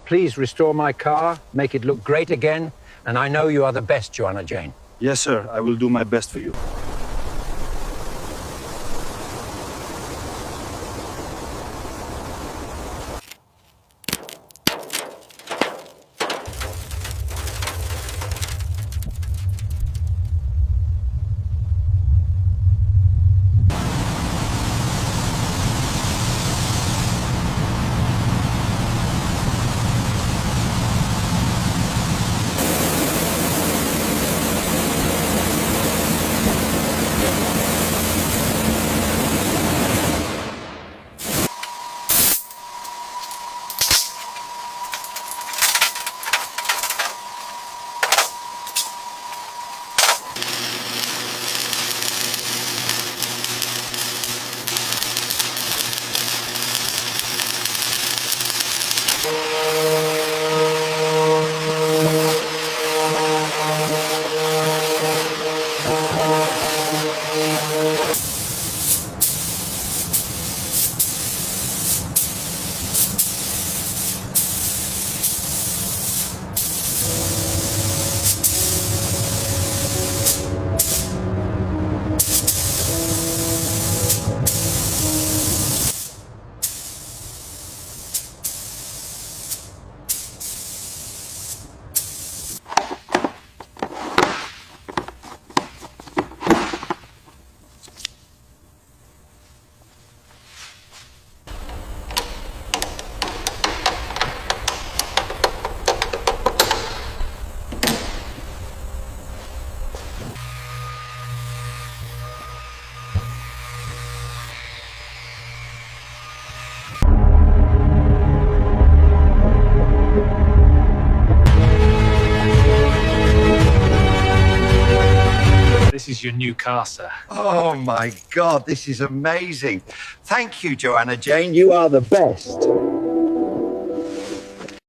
Please restore my car, make it look great again, and I know you are the best, Joanna Jane. Yes, sir. I will do my best for you. This is your new car, sir. Oh my God, this is amazing. Thank you, Joanna Jane. You are the best.